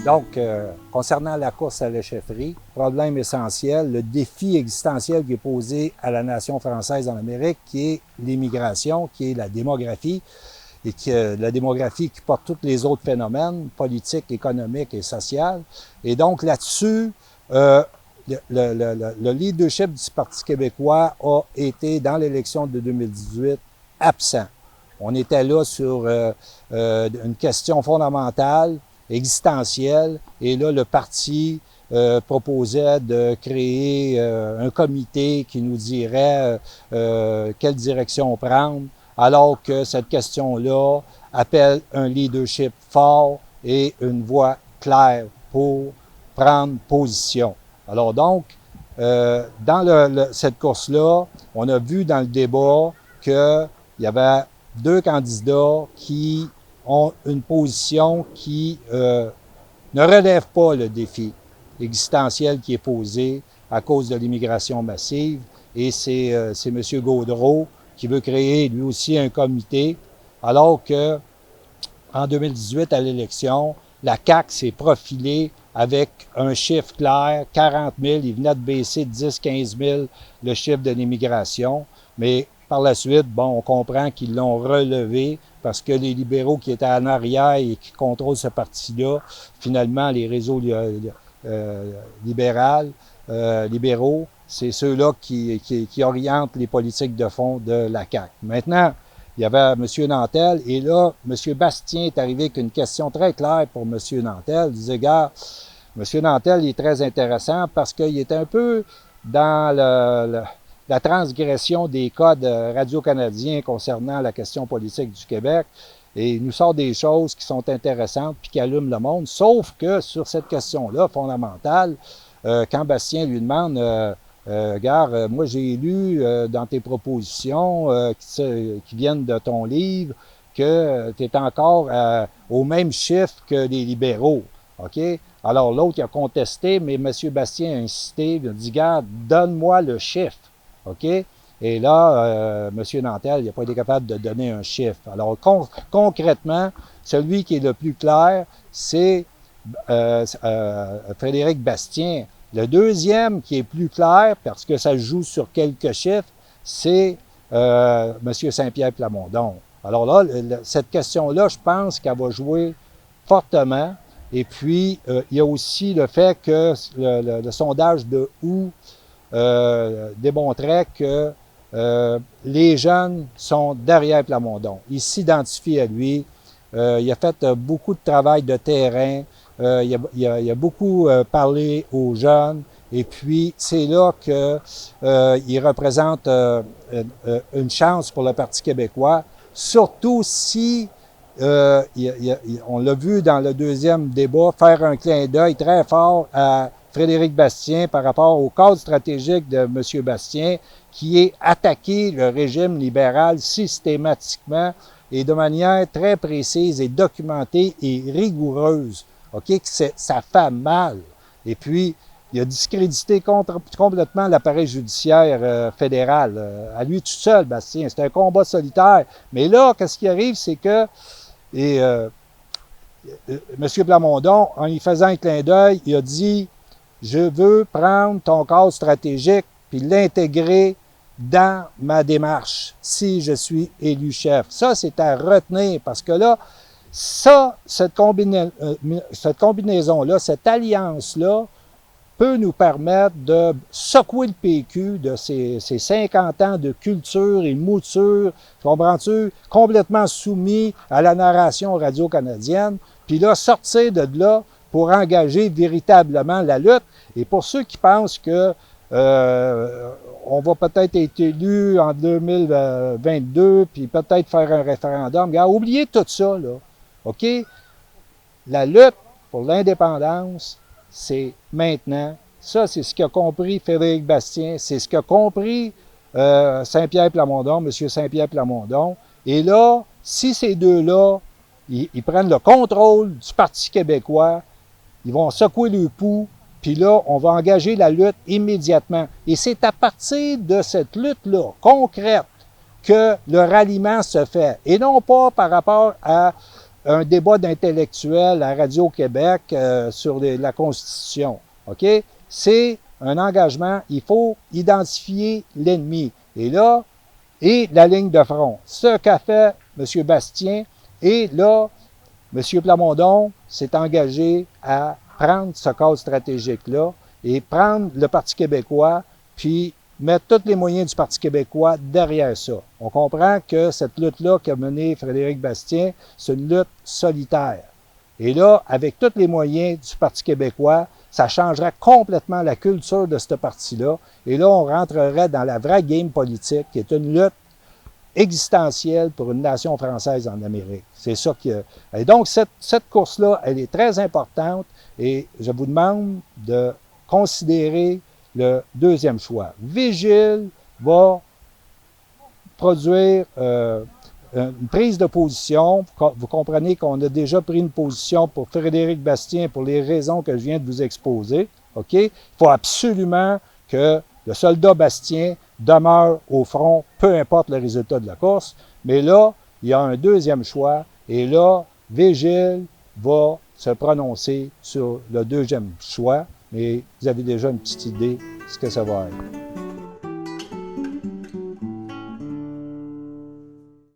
Donc, concernant la course à la chefferie, problème essentiel, le défi existentiel qui est posé à la nation française en Amérique, qui est l'immigration, qui est la démographie, et la démographie qui porte tous les autres phénomènes politiques, économiques et sociaux. Et donc, là-dessus, le leadership du Parti québécois a été, dans l'élection de 2018, absent. On était là sur une question fondamentale, existentielle, et là, le parti proposait de créer un comité qui nous dirait quelle direction prendre, alors que cette question-là appelle un leadership fort et une voix claire pour prendre position. Alors donc, dans cette course-là, on a vu dans le débat qu'il y avait deux candidats qui ont une position qui ne relève pas le défi existentiel qui est posé à cause de l'immigration massive. Et c'est M. Gaudreault qui veut créer lui aussi un comité, alors que en 2018, à l'élection, la CAQ s'est profilée avec un chiffre clair, 40 000. Il venait de baisser de 10-15 000 le chiffre de l'immigration. Mais par la suite, bon, on comprend qu'ils l'ont relevé parce que les libéraux qui étaient en arrière et qui contrôlent ce parti-là, finalement, les réseaux libéraux, c'est ceux-là qui orientent les politiques de fond de la CAQ. Maintenant, il y avait M. Nantel, et là, M. Bastien est arrivé avec une question très claire pour M. Nantel. Il disait, gars, M. Nantel, il est très intéressant parce qu'il est un peu dans la transgression des codes radio-canadiens concernant la question politique du Québec. Et il nous sort des choses qui sont intéressantes puis qui allument le monde. Sauf que sur cette question-là fondamentale, quand Bastien lui demande regarde, moi j'ai lu dans tes propositions qui viennent de ton livre que tu es encore au même chiffre que les libéraux. OK? Alors l'autre il a contesté, mais M. Bastien a insisté, il a dit, regarde, donne-moi le chiffre. OK? Et là, M. Nantel, il n'a pas été capable de donner un chiffre. Alors concrètement, celui qui est le plus clair, c'est Frédéric Bastien. Le deuxième qui est plus clair, parce que ça joue sur quelques chiffres, c'est M. Saint-Pierre Plamondon. Alors là, cette question-là, je pense qu'elle va jouer fortement. Et puis, il y a aussi le fait que le sondage de WHO démontrait que les jeunes sont derrière Plamondon. Ils s'identifient à lui. Il a fait beaucoup de travail de terrain. Il a beaucoup parlé aux jeunes. Et puis, c'est là qu'il représente une chance pour le Parti québécois, surtout si, on l'a vu dans le deuxième débat, faire un clin d'œil très fort à Frédéric Bastien par rapport au cadre stratégique de M. Bastien, qui est attaquer le régime libéral systématiquement et de manière très précise et documentée et rigoureuse. OK? Ça fait mal. Et puis, il a discrédité complètement l'appareil judiciaire fédéral. À lui tout seul, Bastien. C'est un combat solitaire. Mais là, qu'est-ce qui arrive, c'est que M. Plamondon, en y faisant un clin d'œil, il a dit « Je veux prendre ton cadre stratégique puis l'intégrer dans ma démarche si je suis élu chef. » Ça, c'est à retenir parce que là, cette combinaison-là, cette alliance-là, peut nous permettre de secouer le PQ de ces 50 ans de culture et mouture, comprends-tu, complètement soumis à la narration radio-canadienne, puis là, sortir de là pour engager véritablement la lutte. Et pour ceux qui pensent que on va peut-être être élu en 2022, puis peut-être faire un référendum, regarde, oubliez tout ça, là. OK? La lutte pour l'indépendance, c'est maintenant. Ça, c'est ce qu'a compris Frédéric Bastien, c'est ce qu'a compris Saint-Pierre Plamondon, M. Saint-Pierre Plamondon. Et là, si ces deux-là, ils prennent le contrôle du Parti québécois, ils vont secouer le pouls, puis là, on va engager la lutte immédiatement. Et c'est à partir de cette lutte-là, concrète, que le ralliement se fait. Et non pas par rapport à un débat d'intellectuels à Radio-Québec sur la Constitution. OK? C'est un engagement. Il faut identifier l'ennemi. Et là, et la ligne de front. Ce qu'a fait M. Bastien, et là, M. Plamondon s'est engagé à prendre ce cadre stratégique-là et prendre le Parti québécois, puis mettre tous les moyens du Parti québécois derrière ça. On comprend que cette lutte-là qu'a menée Frédéric Bastien, c'est une lutte solitaire. Et là, avec tous les moyens du Parti québécois, ça changerait complètement la culture de ce parti-là. Et là, on rentrerait dans la vraie game politique, qui est une lutte existentielle pour une nation française en Amérique. C'est ça que... Et donc, cette course-là, elle est très importante et je vous demande de considérer le deuxième choix. Vigile va produire une prise de position. Vous comprenez qu'on a déjà pris une position pour Frédéric Bastien pour les raisons que je viens de vous exposer. OK? Il faut absolument que le soldat Bastien demeure au front, peu importe le résultat de la course. Mais là, il y a un deuxième choix. Et là, Vigile va se prononcer sur le deuxième choix. Mais vous avez déjà une petite idée de ce que ça va être.